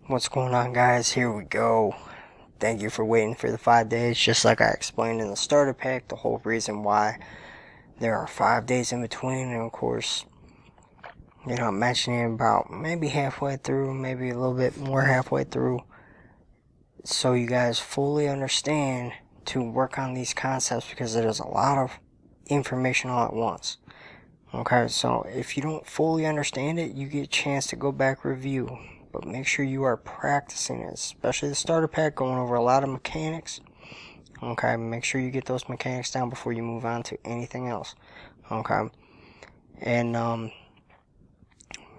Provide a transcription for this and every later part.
What's going on, guys? Here we go. Thank you for waiting for the 5 days. Just like I explained in the starter pack, the whole reason why there are 5 days in between, and of course, I'm mentioning about maybe halfway through, maybe a little bit more halfway through, so you guys fully understand to work on these concepts, because there's a lot of information all at once. Okay, so if you don't fully understand it, you get a chance to go back review. But make sure you are practicing it, especially the starter pack, going over a lot of mechanics. Okay, make sure you get those mechanics down before you move on to anything else. Okay, and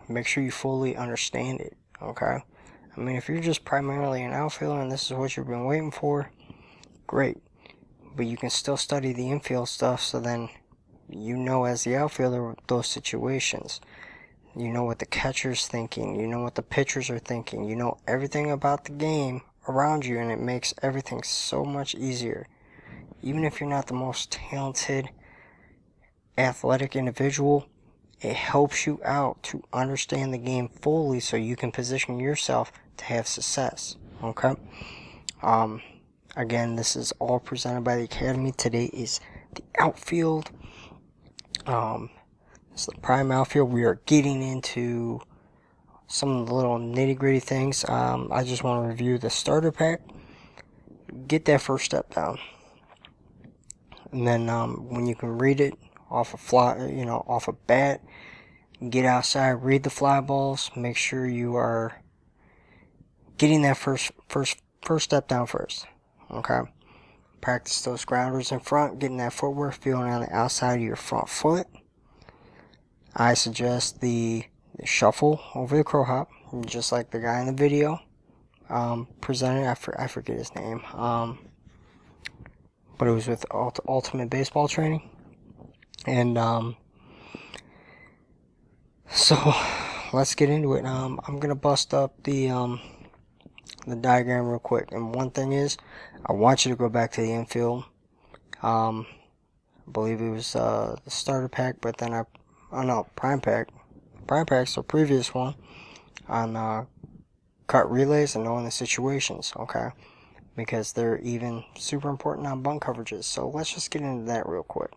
make sure you fully understand it. Okay, I mean, if you're just primarily an outfielder and this is what you've been waiting for, great. But you can still study the infield stuff, so then as the outfielder, those situations. You know what the catcher's thinking. You know what the pitchers are thinking. You know everything about the game around you, and it makes everything so much easier. Even if you're not the most talented, athletic individual, it helps you out to understand the game fully so you can position yourself to have success. Okay? Again, this is all presented by the Academy. Today is the outfield. It's the prime outfield. We are getting into some of the little nitty-gritty things. I just want to review the starter pack. Get that first step down, and then when you can read it off a bat, get outside, read the fly balls. Make sure you are getting that first step down first. Okay. Practice those grounders in front, getting that footwork, feeling on the outside of your front foot. I suggest the shuffle over the crow hop, just like the guy in the video presented. I forget his name, but it was with Ultimate Baseball Training. And so let's get into it. I'm gonna bust up the diagram real quick. And one thing is, I want you to go back to the infield. I believe it was the starter pack, but then prime pack's the previous one on cut relays and knowing the situations. Okay, because they're even super important on bunt coverages. So let's just get into that real quick.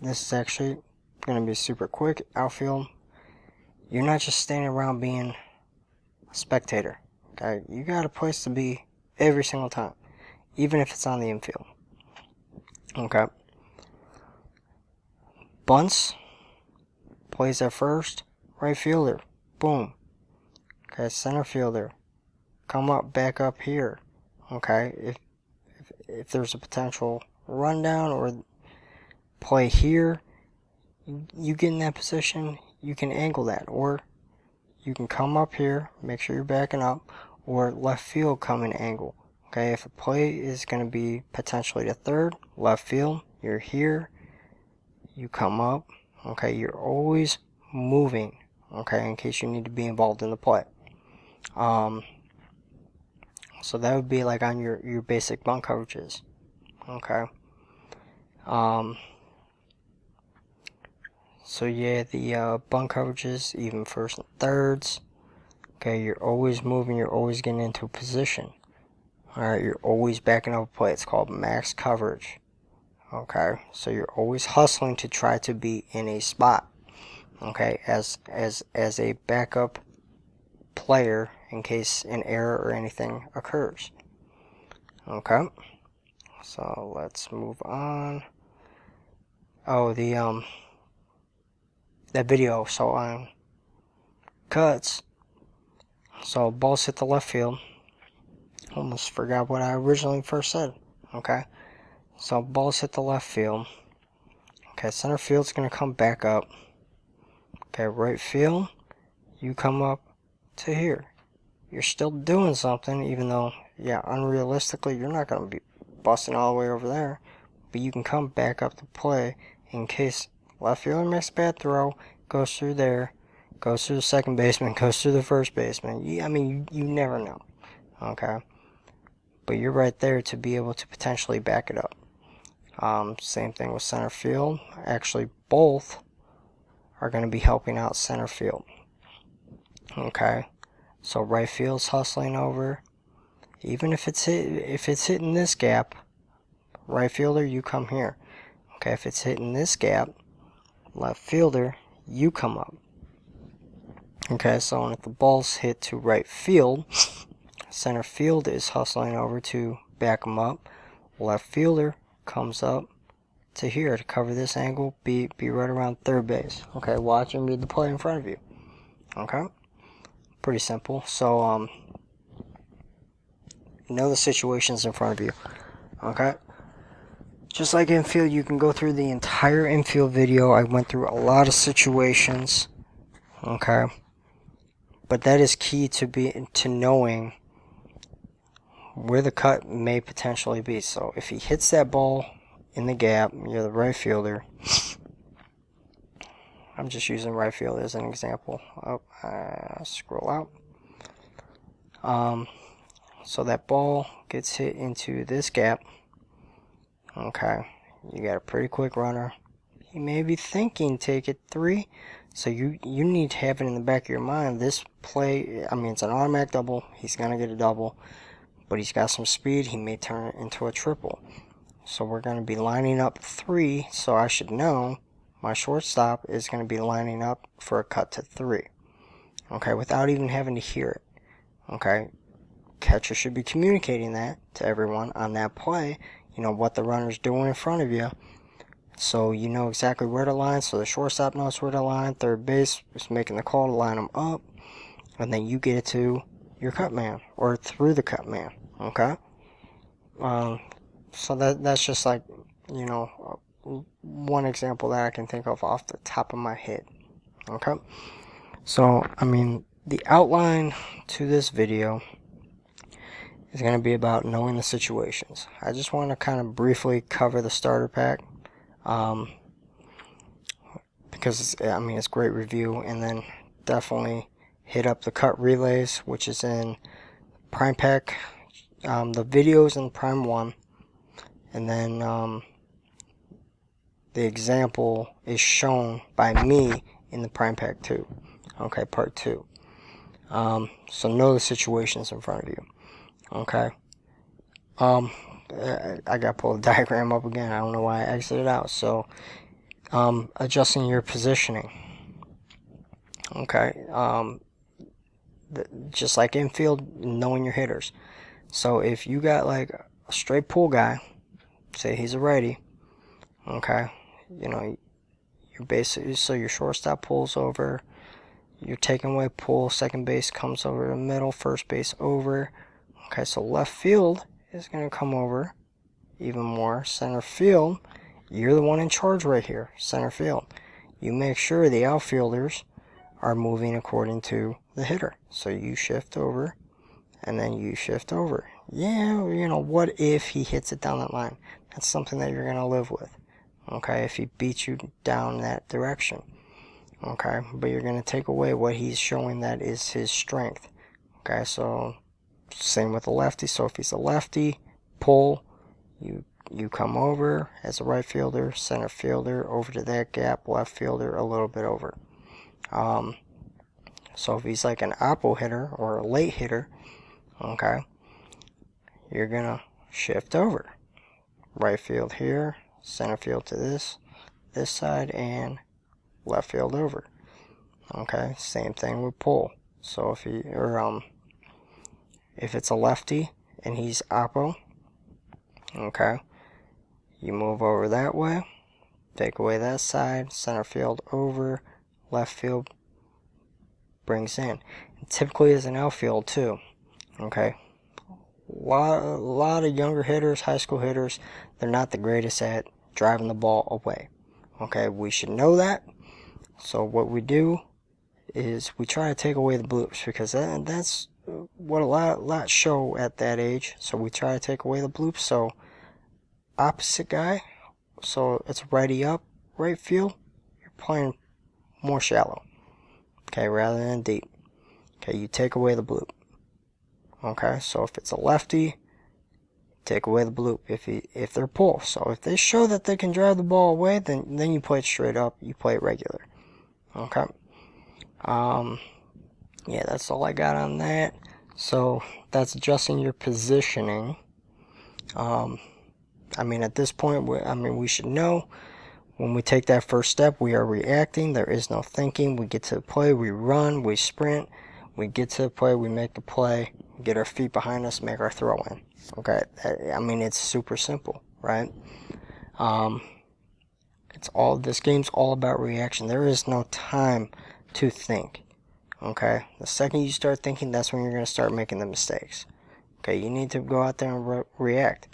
This is actually going to be super quick. Outfield, you're not just standing around being a spectator. Okay, you got a place to be every single time, even if it's on the infield. Okay. Bunts, plays at first, right fielder, boom. Okay, center fielder, come up, back up here. Okay, if there's a potential rundown or play here, you get in that position, you can angle that, or you can come up here, make sure you're backing up, or left field come and angle. Okay, if a play is going to be potentially to third, left field, you're here, you come up. Okay, you're always moving. Okay, in case you need to be involved in the play. So that would be like on your basic bunt coverages. Okay. So yeah, the bunt coverages, even first and thirds. Okay, you're always moving. You're always getting into a position. All right, you're always backing up a play. It's called max coverage. Okay, so you're always hustling to try to be in a spot. Okay, as a backup player in case an error or anything occurs. Okay, so let's move on. Oh, that video. So on cuts, so balls hit the left field. Almost forgot what I originally first said. Okay, so balls hit the left field. Okay, center field's gonna come back up. Okay, right field, you come up to here. You're still doing something, even though, yeah, unrealistically, you're not going to be busting all the way over there. But you can come back up to play in case left fielder makes a bad throw, goes through there, goes through the second baseman, goes through the first baseman. You never know. Okay? But you're right there to be able to potentially back it up. Same thing with center field. Actually, both are going to be helping out center field. Okay? So right field's hustling over. Even if it's hitting this gap, right fielder, you come here. Okay, if it's hitting this gap, left fielder, you come up. Okay, so if the ball's hit to right field, center field is hustling over to back them up. Left fielder comes up to here to cover this angle, be right around third base. Okay, watch and read the play in front of you. Okay, pretty simple. So know the situations in front of you. Okay, just like infield, you can go through the entire infield video. I went through a lot of situations. Okay, but that is key to knowing where the cut may potentially be. So if he hits that ball in the gap, you're the right fielder. I'm just using right field as an example. Scroll out. So that ball gets hit into this gap. Okay, you got a pretty quick runner. He may be thinking take it 3. So you need to have it in the back of your mind. This play, I mean, it's an automatic double. He's gonna get a double, but he's got some speed. He may turn it into a triple. So we're gonna be lining up 3. So I should know my shortstop is gonna be lining up for a cut to 3. Okay, without even having to hear it. Okay, catcher should be communicating that to everyone on that play. You know what the runner's doing in front of you, so you know exactly where to line. So the shortstop knows where to line. Third base is making the call to line them up, and then you get it to your cut man or through the cut man. Okay, so that's just like, you know, one example that I can think of off the top of my head. Okay, so I mean, the outline to this video is going to be about knowing the situations. I just want to kind of briefly cover the starter pack, because it's great review, and then definitely hit up the cut relays, which is in Prime Pack. The videos in Prime 1, and then the example is shown by me in the Prime Pack 2. Okay, Part 2. So know the situations in front of you. Okay. I got to pull the diagram up again. I don't know why I exited out. So, adjusting your positioning. Okay. Just like infield, knowing your hitters. So if you got like a straight pull guy, say he's a righty. Okay. You know, you're basically, so your shortstop pulls over. You're taking away pull. Second base comes over the middle. First base over. Okay, so left field is going to come over even more. Center field, you're the one in charge right here. Center field. You make sure the outfielders are moving according to the hitter. So you shift over, and then you shift over. Yeah, you know, what if he hits it down that line? That's something that you're going to live with. Okay, if he beats you down that direction. Okay, but you're going to take away what he's showing that is his strength. Okay, so same with the lefty. So if he's a lefty, pull, you come over as a right fielder, center fielder over to that gap, left fielder a little bit over. So if he's like an oppo hitter or a late hitter, okay, you're gonna shift over. Right field here, center field to this side, and left field over. Okay, same thing with pull. So if it's a lefty and he's oppo, okay, you move over that way, take away that side, center field over, left field brings in. And typically as an outfield too. Okay, a lot of younger hitters, high school hitters, they're not the greatest at driving the ball away. Okay, we should know that. So what we do is we try to take away the bloops, because that's what a lot show at that age. So we try to take away the bloops. So opposite guy, so it's righty up, right field, you're playing more shallow, okay, rather than deep. Okay, you take away the bloop. Okay, so if it's a lefty, take away the bloop if they're pull. So if they show that they can drive the ball away, then you play it straight up, you play it regular. Okay. Yeah, that's all I got on that. So that's adjusting your positioning. I mean, at this point, we should know when we take that first step, we are reacting. There is no thinking. We get to the play, we run, we sprint. We get to the play, we make the play, get our feet behind us, make our throw in. Okay, I mean, it's super simple, right? This game's all about reaction. There is no time to think. Okay, the second you start thinking, that's when you're going to start making the mistakes. Okay, you need to go out there and react.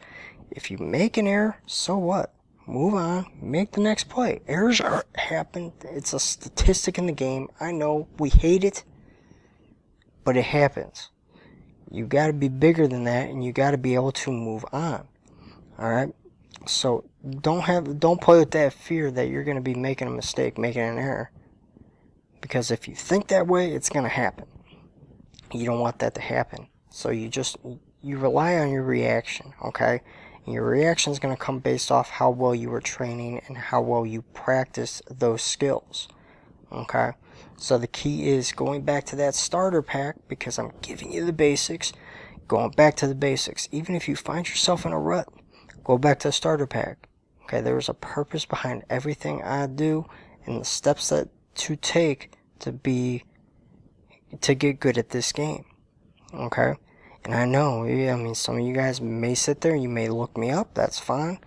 If you make an error, so what? Move on, make the next play. Errors happen. It's a statistic in the game. I know we hate it, but it happens. You got to be bigger than that, and you got to be able to move on. All right. So don't play with that fear that you're going to be making a mistake, making an error. Because if you think that way, it's going to happen. You don't want that to happen. So you rely on your reaction, okay? And your reaction is going to come based off how well you were training and how well you practice those skills, okay? So the key is going back to that starter pack, because I'm giving you the basics, going back to the basics. Even if you find yourself in a rut, go back to the starter pack. Okay, there's a purpose behind everything I do and the steps that to take to get good at this game. Okay? And I know, I mean, some of you guys may sit there, you may look me up, that's fine.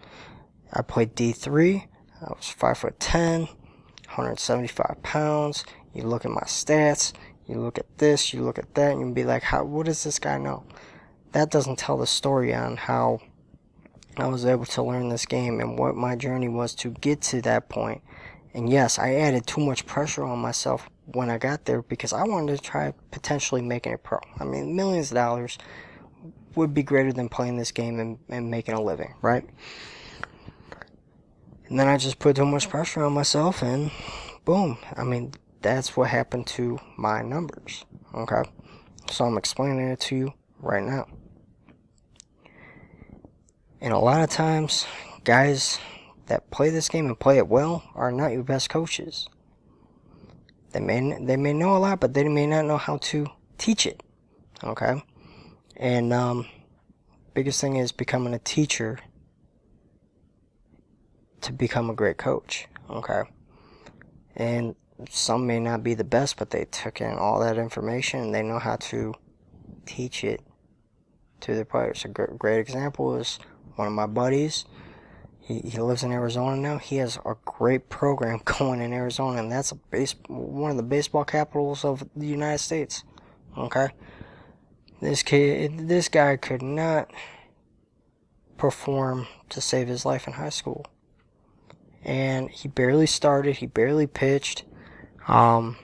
I played D3, I was 5'10", 175 pounds. You look at my stats, you look at this, you look at that, and you'll be like, what does this guy know? That doesn't tell the story on how I was able to learn this game and what my journey was to get to that point. And yes, I added too much pressure on myself when I got there because I wanted to try potentially making it pro. I mean, millions of dollars would be greater than playing this game and making a living, right? And then I just put too much pressure on myself and boom. I mean, that's what happened to my numbers, okay? So I'm explaining it to you right now. And a lot of times, guys that play this game and play it well are not your best coaches. They may know a lot, but they may not know how to teach it. Okay? And biggest thing is becoming a teacher to become a great coach. Okay? And some may not be the best, but they took in all that information and they know how to teach it to their players. A great example is one of my buddies. He lives in Arizona now. He has a great program going in Arizona, and that's one of the baseball capitals of the United States. Okay? This guy could not perform to save his life in high school. And he barely started, he barely pitched. I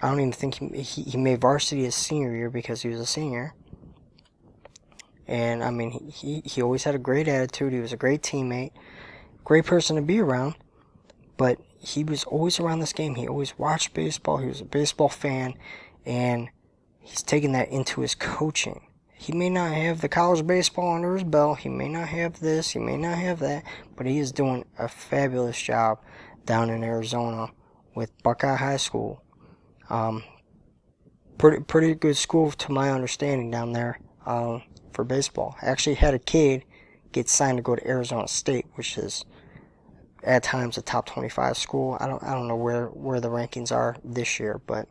don't even think he made varsity his senior year because he was a senior. And I mean, he always had a great attitude. He was a great teammate, great person to be around. But he was always around this game. He always watched baseball. He was a baseball fan, and he's taken that into his coaching. He may not have the college baseball under his belt. He may not have this. He may not have that. But he is doing a fabulous job down in Arizona with Buckeye High School. Pretty good school to my understanding down there. For baseball. I actually had a kid get signed to go to Arizona State, which is at times a top 25 school. I don't know where the rankings are this year, but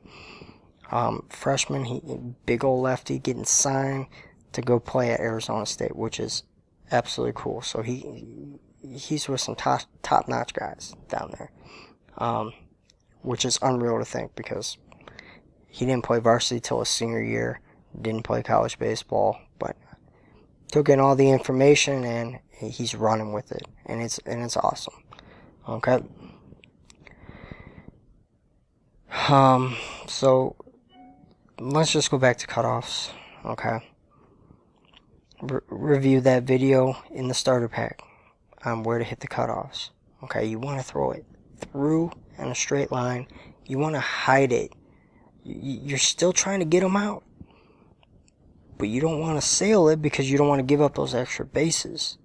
freshman, big old lefty, getting signed to go play at Arizona State, which is absolutely cool. So he's with some top notch guys down there, which is unreal to think because he didn't play varsity till his senior year, didn't play college baseball, but took in all the information and he's running with it, and it's awesome. Okay. So let's just go back to cutoffs. Okay. Review that video in the starter pack on where to hit the cutoffs. Okay, you want to throw it through in a straight line. You want to hide it. You're still trying to get them out. But you don't want to sail it because you don't want to give up those extra bases.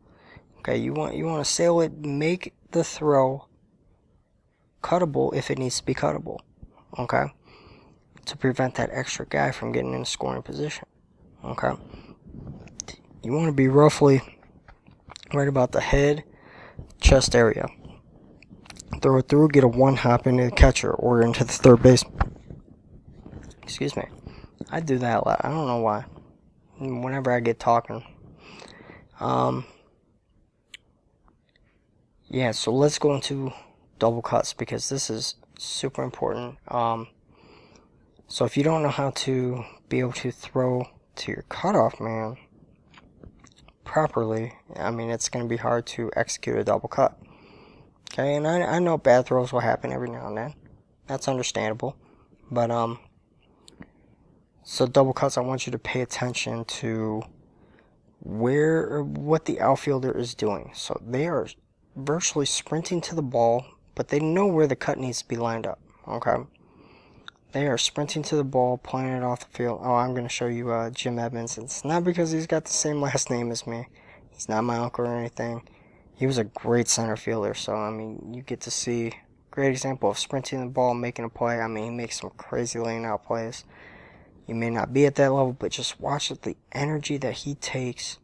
Okay, you want to sail it, make the throw cuttable if it needs to be cuttable. Okay? to prevent that extra guy from getting in a scoring position. Okay? You want to be roughly right about the head, chest area. Throw it through, get a one hop into the catcher or into the third base. Excuse me. I do that a lot. I don't know why. Whenever I get talking. Yeah, so let's go into double cuts because this is super important. So if you don't know how to be able to throw to your cutoff man properly, I mean, it's going to be hard to execute a double cut. Okay, and I know bad throws will happen every now and then. That's understandable. But, so double cuts, I want you to pay attention to what the outfielder is doing. So they are virtually sprinting to the ball, but they know where the cut needs to be lined up. Okay? They are sprinting to the ball, playing it off the field. Oh, I'm going to show you Jim Edmonds. It's not because he's got the same last name as me. He's not my uncle or anything. He was a great center fielder, so, I mean, you get to see a great example of sprinting the ball, making a play. I mean, he makes some crazy laying out plays. You may not be at that level, but just watch the energy that he takes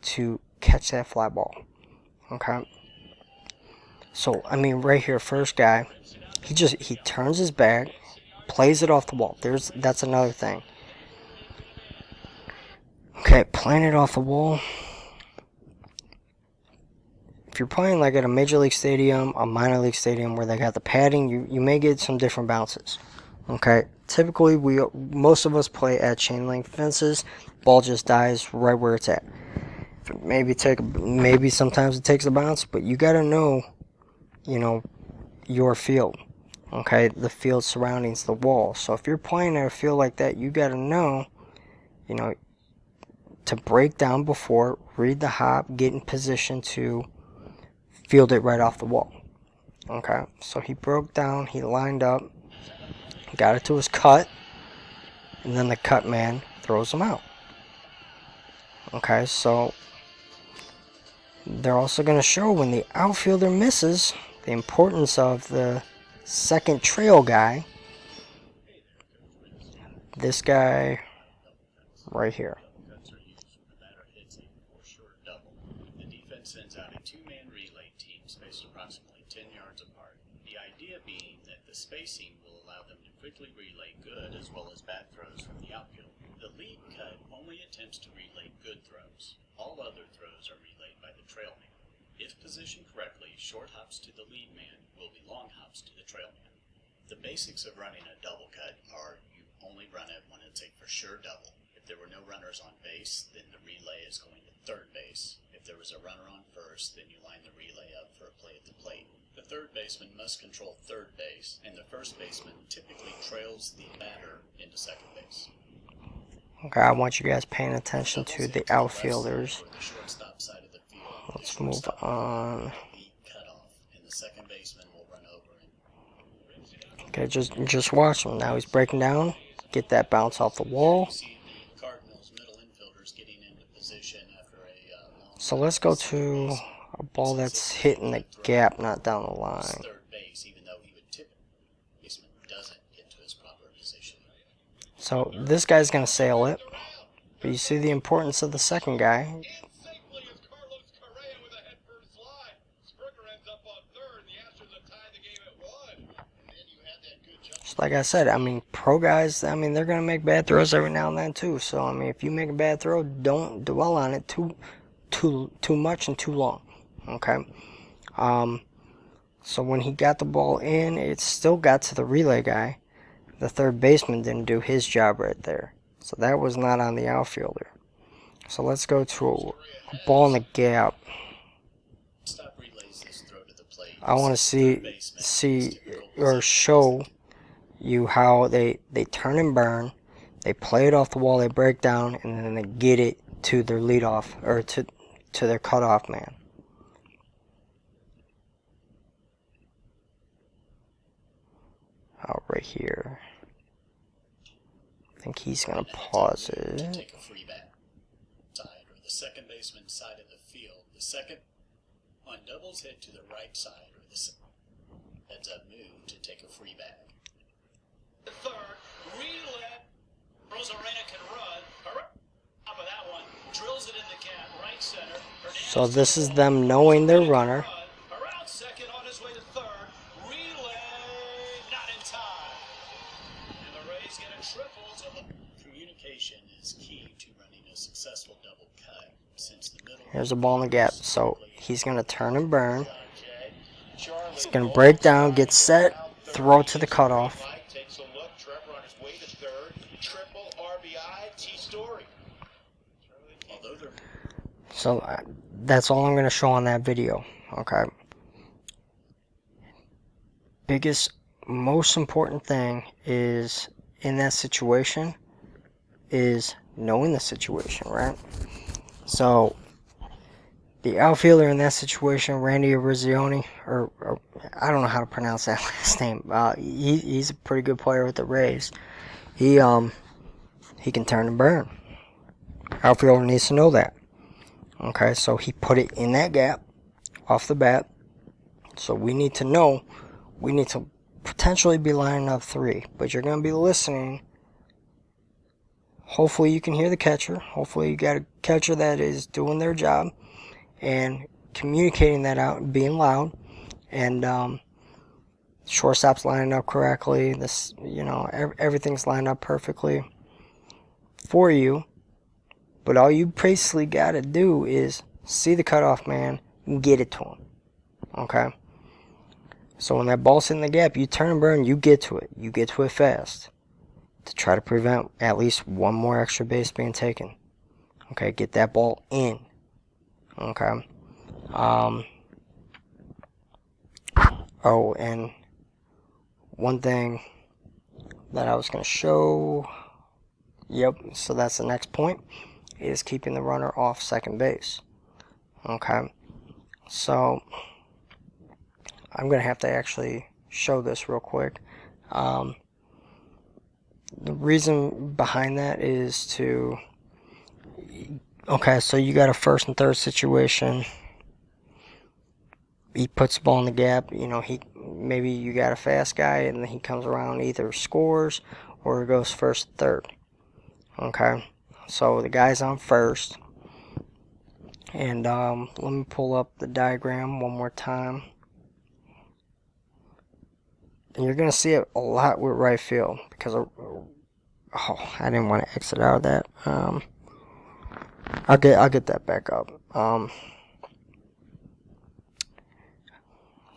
to catch that fly ball. Okay? So, I mean, right here, first guy, he turns his back, plays it off the wall. That's another thing. Okay, playing it off the wall. If you're playing like at a major league stadium, a minor league stadium where they got the padding, you may get some different bounces. Okay, typically most of us play at chain link fences. Ball just dies right where it's at. Maybe sometimes it takes a bounce, but you gotta know, your field. Okay, the field surroundings the wall. So if you're playing at a field like that, you gotta know, to break down before, read the hop, get in position to field it right off the wall. Okay, so he broke down, he lined up, got it to his cut, and then the cut man throws him out. Okay, so they're also going to show when the outfielder misses the importance of the second trail guy. This guy right here. The defense sends out a two-man relay team spaced approximately 10 yards apart. The idea being that the spacing will allow them to quickly relay good as well as bad throws from the outfield. The lead cut only attempts to relay good throws. All other throws are relayed by the trail man. If positioned correctly, short hops to the lead man will be long hops to the trail man. The basics of running a double cut are you only run it when it's a for sure double. If there were no runners on base, then the relay is going to third base. If there was a runner on first, then you line the relay up for a play at the plate. The third baseman must control third base, and the first baseman typically trails the batter into second base. Okay, I want you guys paying attention to the outfielders. Let's move on. Okay, just watch him. Now he's breaking down. Get that bounce off the wall. So let's go to a ball that's hitting the gap, not down the line. So this guy's going to sail it. But you see the importance of the second guy. Just like I said, I mean, pro guys, I mean, they're going to make bad throws every now and then too. So, I mean, if you make a bad throw, don't dwell on it too much and too long. Okay? So when he got the ball in, it still got to the relay guy. The third baseman didn't do his job right there. So that was not on the outfielder. So let's go to a ball in the gap. I want to see or show you how they turn and burn. They play it off the wall, they break down, and then they get it to their leadoff, or to their cutoff man. Oh, right here. I think he's going to pause it. Take a free bat side, or the second baseman side of the field. The second on doubles head to the right side, or the heads up move to take a free bag. Third, relay. Rosarena can run. Top of that one. Drills it in the gap, right center. So this is them knowing their runner. Around second on his way to third. Relay, not in time. And the Rays get a triple to the... Communication is key to running a successful double cut. Since the middle... Here's a ball in the gap. So he's going to turn and burn. He's going to break down, get set, throw to the cutoff. Takes a look. Trevor on his way to third. Triple RBI. T-Story. So that's all I'm going to show on that video. Okay. Biggest, most important thing is in that situation is knowing the situation, right? So the outfielder in that situation, Randy Arizioni, or I don't know how to pronounce that last name. He's a pretty good player with the Rays. He can turn and burn. Outfielder needs to know that. Okay, so he put it in that gap off the bat. So we need to know. We need to potentially be lining up 3, but you're going to be listening. Hopefully you can hear the catcher. Hopefully you got a catcher that is doing their job and communicating that out and being loud, and shortstop's lining up correctly. This, everything's lined up perfectly for you. But all you basically got to do is see the cutoff man and get it to him. Okay? So when that ball's in the gap, you turn and burn, you get to it. You get to it fast to try to prevent at least one more extra base being taken. Okay? Get that ball in. Okay? Oh, and one thing that I was going to show... Yep, so that's the next point, is keeping the runner off second base. Okay, so I'm going to have to actually show this real quick. The reason behind that is to... Okay, so you got a first and third situation. He puts the ball in the gap. Maybe you got a fast guy, and then he comes around, either scores or goes first and third. Okay, so the guy's on first, and let me pull up the diagram one more time. And you're gonna see it a lot with right field because I didn't want to exit out of that. I'll get that back up.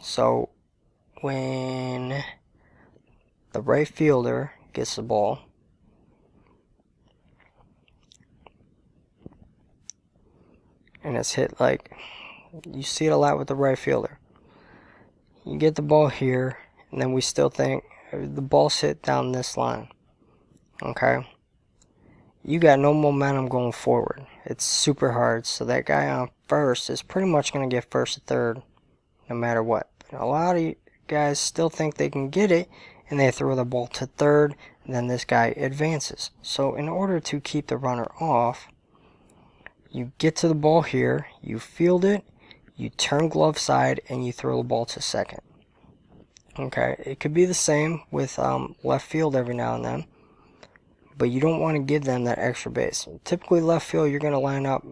So when the right fielder gets the ball, and it's hit, like you see it a lot with the right fielder. You get the ball here, and then we still think the ball's hit down this line. Okay? You got no momentum going forward. It's super hard, so that guy on first is pretty much going to get first or third no matter what. But a lot of guys still think they can get it, and they throw the ball to third, and then this guy advances. So in order to keep the runner off, you get to the ball here, you field it, you turn glove side, and you throw the ball to second. Okay, it could be the same with left field every now and then, but you don't want to give them that extra base. Typically left field, you're going to line up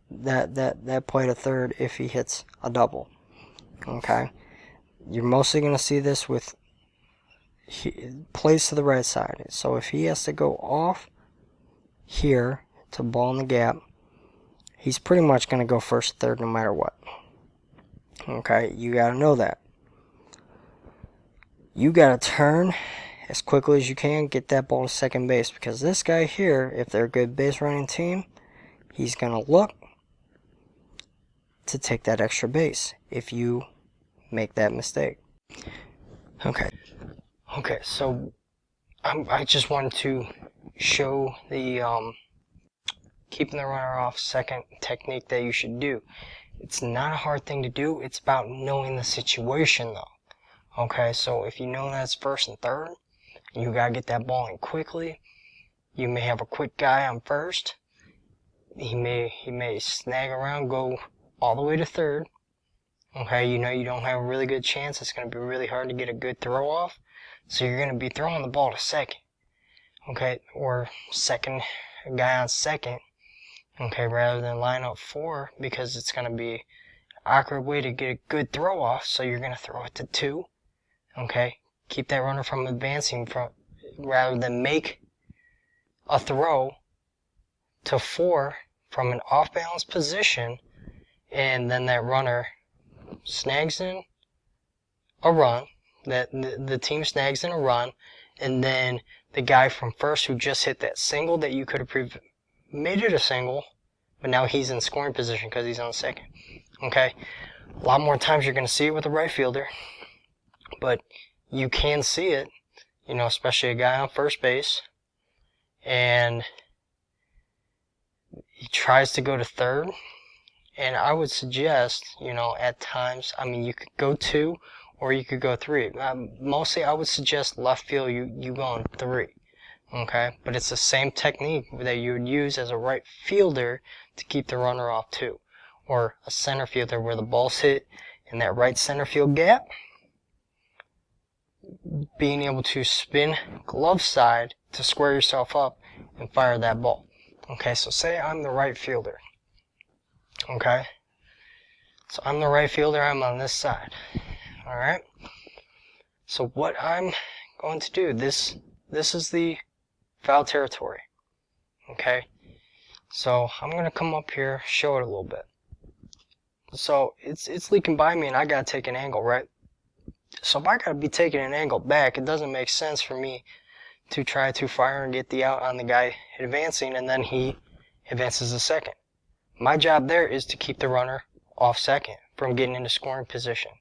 that play to third if he hits a double. Okay, you're mostly going to see this with plays to the right side. So if he has to go off here to ball in the gap, he's pretty much going to go first, third, no matter what. Okay, you got to know that. You got to turn as quickly as you can, get that ball to second base, because this guy here, if they're a good base running team, he's going to look to take that extra base if you make that mistake. Okay, so I just wanted to show the keeping the runner off second technique that you should do. It's not a hard thing to do. It's about knowing the situation, though. Okay, so if you know that's first and third, and you gotta get that ball in quickly, you may have a quick guy on first. He may snag around, go all the way to third. Okay, you know you don't have a really good chance. It's gonna be really hard to get a good throw off. So you're going to be throwing the ball to second, okay, or second, a guy on second, okay, rather than line up 4, because it's going to be an awkward way to get a good throw off. So you're going to throw it to 2, okay, keep that runner from advancing from, rather than make a throw to 4 from an off balance position, and then that runner snags in a run, that the team snags in a run, and then the guy from first who just hit that single that you could have made it a single, but now he's in scoring position because he's on second. Okay, a lot more times you're going to see it with a right fielder, but you can see it, you know, especially a guy on first base, and he tries to go to third. And I would suggest, you know, at times, I mean, you could go 2 or you could go 3. Mostly I would suggest left field, you go on 3. Okay? But it's the same technique that you would use as a right fielder to keep the runner off 2. Or a center fielder where the ball's hit in that right center field gap. Being able to spin glove side to square yourself up and fire that ball. Okay, so say I'm the right fielder. Okay, so I'm the right fielder, I'm on this side. Alright, so what I'm going to do, this is the foul territory. Okay, so I'm going to come up here, show it a little bit. So it's leaking by me and I got to take an angle, right? So if I got to be taking an angle back, it doesn't make sense for me to try to fire and get the out on the guy advancing and then he advances a second. My job there is to keep the runner off second from getting into scoring position.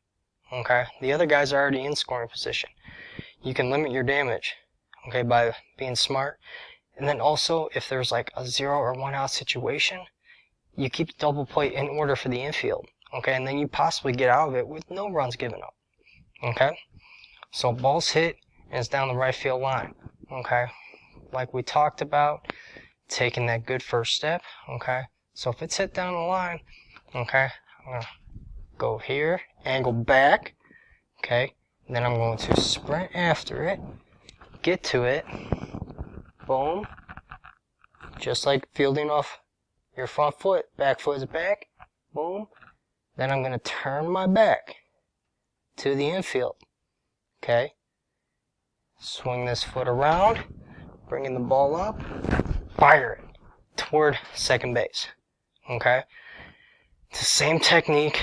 Okay? The other guys are already in scoring position. You can limit your damage, okay, by being smart. And then also, if there's like a 0 or 1 out situation, you keep the double play in order for the infield. Okay? And then you possibly get out of it with no runs given up. Okay? So ball's hit and it's down the right field line. Okay? Like we talked about, taking that good first step. Okay? So if it's hit down the line, okay, I'm going to go here, angle back, okay, and then I'm going to sprint after it, get to it, boom, just like fielding off your front foot, back foot is back, boom, then I'm going to turn my back to the infield, okay, swing this foot around, bringing the ball up, fire it toward second base. Okay, it's the same technique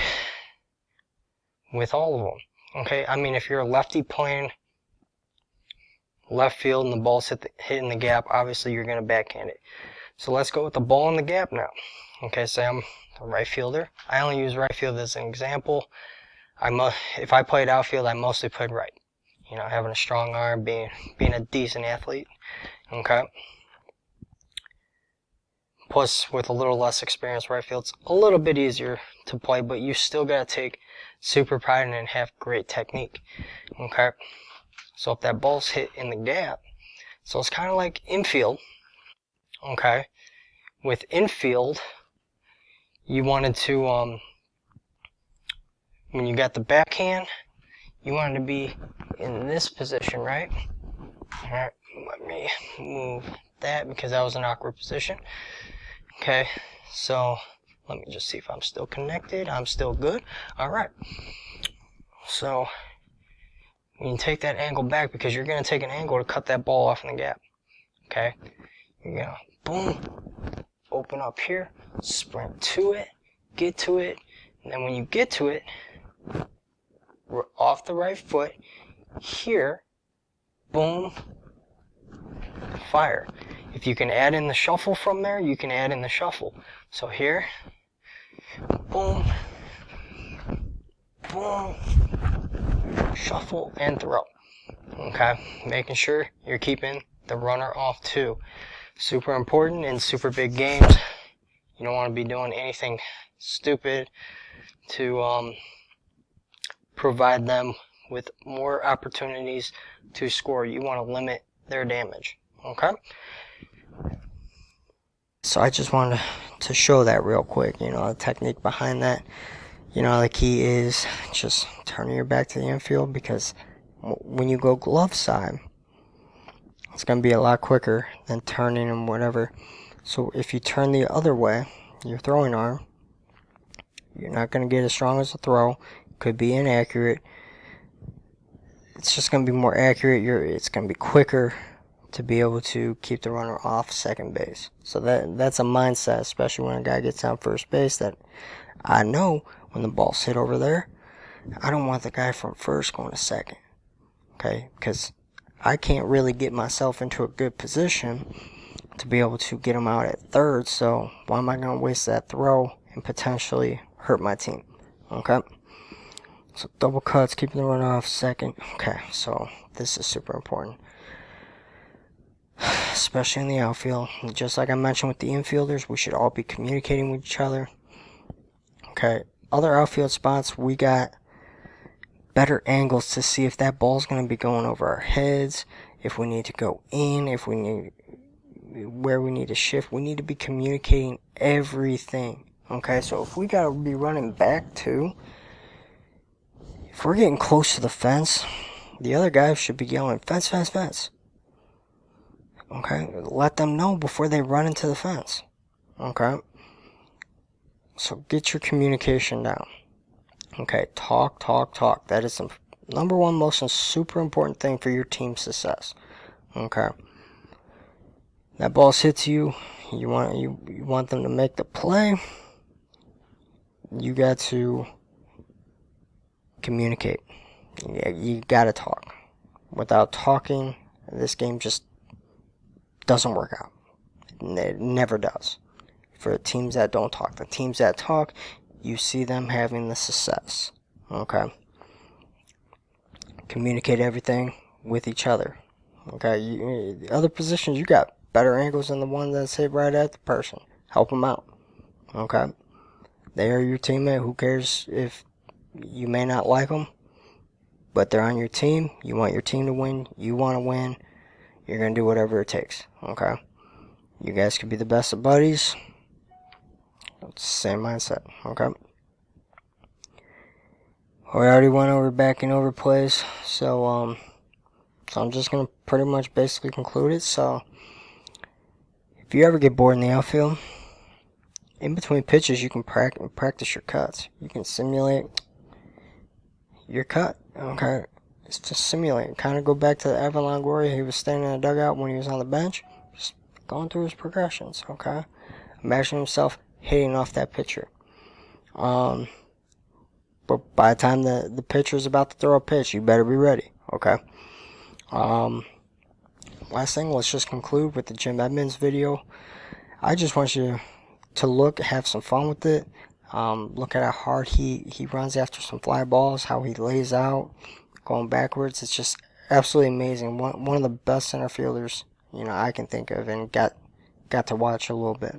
with all of them. Okay, I mean, if you're a lefty playing left field and the ball's hitting the gap, obviously you're going to backhand it. So let's go with the ball in the gap now. Okay, say I'm a right fielder. I only use right field as an example. If I played outfield, I mostly played right. You know, having a strong arm, being a decent athlete. Okay. Plus, with a little less experience, right field's a little bit easier to play, but you still gotta take super pride in it and have great technique. Okay? So if that ball's hit in the gap, so it's kind of like infield. Okay? With infield, you wanted to, when you got the backhand, you wanted to be in this position, right? Alright, let me move that because that was an awkward position. Okay, so let me just see if I'm still connected. I'm still good. Alright. So, you can take that angle back because you're going to take an angle to cut that ball off in the gap. Okay? You're going to, boom, open up here, sprint to it, get to it, and then when you get to it, off the right foot, here, boom, fire. If you can add in the shuffle from there, you can add in the shuffle. So here, boom, boom, shuffle, and throw. Okay, making sure you're keeping the runner off too. Super important in super big games. You don't want to be doing anything stupid to provide them with more opportunities to score. You want to limit their damage. Okay? So I just wanted to show that real quick, you know, the technique behind that. You know, the key is just turning your back to the infield because When you go glove side, it's going to be a lot quicker than turning and whatever. So if you turn the other way, your throwing arm, you're not going to get as strong as a throw. Could be inaccurate. It's just going to be more accurate. It's going to be quicker to be able to keep the runner off second base. So that's a mindset, especially when a guy gets on first base, that I know when the ball's hit over there, I don't want the guy from first going to second. Okay? Because I can't really get myself into a good position to be able to get him out at third. So why am I going to waste that throw and potentially hurt my team? Okay? So double cuts, keeping the runner off second. Okay, so this is super important, especially in the outfield. Just like I mentioned with the infielders, we should all be communicating with each other. Okay, other outfield spots, we got better angles to see if that ball's going to be going over our heads, if we need to go in, if we need, where we need to shift. We need to be communicating everything. Okay, so if we got to be running back too, if we're getting close to the fence, the other guy should be yelling, fence, fence, fence. Okay? Let them know before they run into the fence. Okay? So get your communication down. Okay? Talk, talk, talk. That is the number one most super important thing for your team's success. Okay? That ball's hit to you. You want them to make the play. You got to communicate. You gotta talk. Without talking, this game just doesn't work out. It never does. For the teams that don't talk. The teams that talk, you see them having the success. Okay? Communicate everything with each other. Okay? The other positions, you got better angles than the one that's hit right at the person. Help them out. Okay? They are your teammate. Who cares if you may not like them? But they're on your team. You want your team to win. You want to win. You're going to do whatever it takes. Okay? You guys could be the best of buddies. It's the same mindset. Okay? We already went over backing over plays. So I'm just going to pretty much basically conclude it. So, if you ever get bored in the outfield, in between pitches, you can practice your cuts. You can simulate your cut. Okay? It's just simulate. Kind of go back to the Evan Longoria. He was standing in the dugout when he was on the bench. Just going through his progressions. Okay? Imagine himself hitting off that pitcher. But by the time the pitcher is about to throw a pitch, you better be ready. Okay? Last thing, let's just conclude with the Jim Edmonds video. I just want you to have some fun with it. Look at how hard he runs after some fly balls, how he lays out, going backwards. It's just absolutely amazing. One of the best center fielders, I can think of, and got to watch a little bit.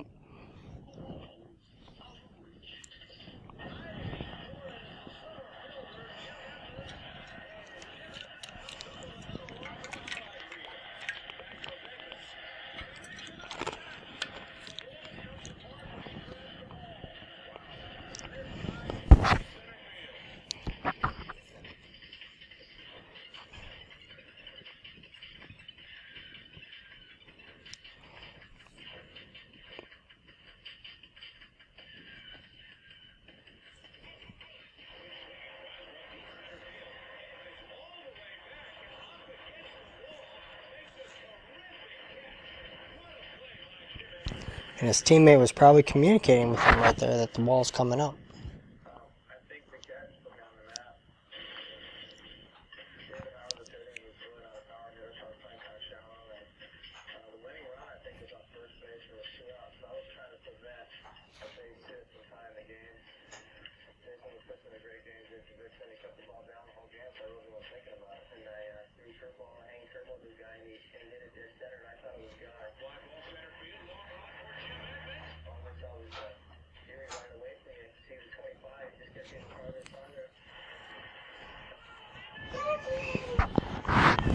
And his teammate was probably communicating with him right there that the ball's coming up.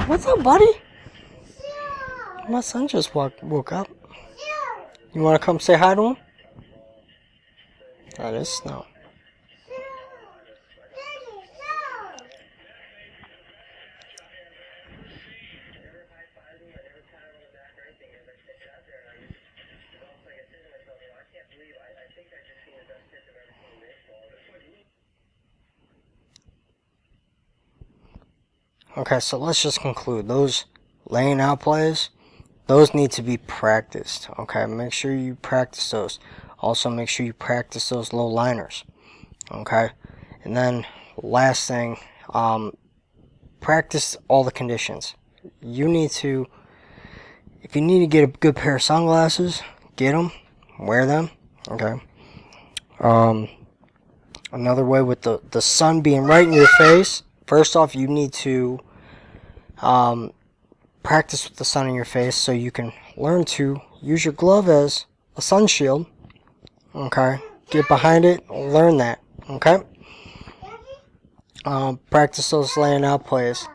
What's up, buddy? My son just woke up. You want to come say hi to him? That is snow. Okay, so let's just conclude. Those laying out plays, those need to be practiced. Okay, make sure you practice those. Also, make sure you practice those low liners. Okay, and then last thing, practice all the conditions. You need to, if you need to get a good pair of sunglasses, get them, wear them. Okay. Another way with the sun being right in your face. First off, you need to practice with the sun in your face so you can learn to use your glove as a sun shield. Okay, get behind it, learn that. Okay, practice those laying out plays.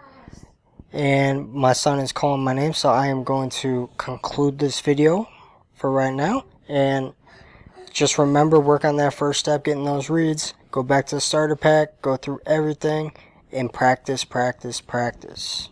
And my son is calling my name, so I am going to conclude this video for right now. And just remember, work on that first step, getting those reads. Go back to the starter pack, go through everything, and practice, practice, practice.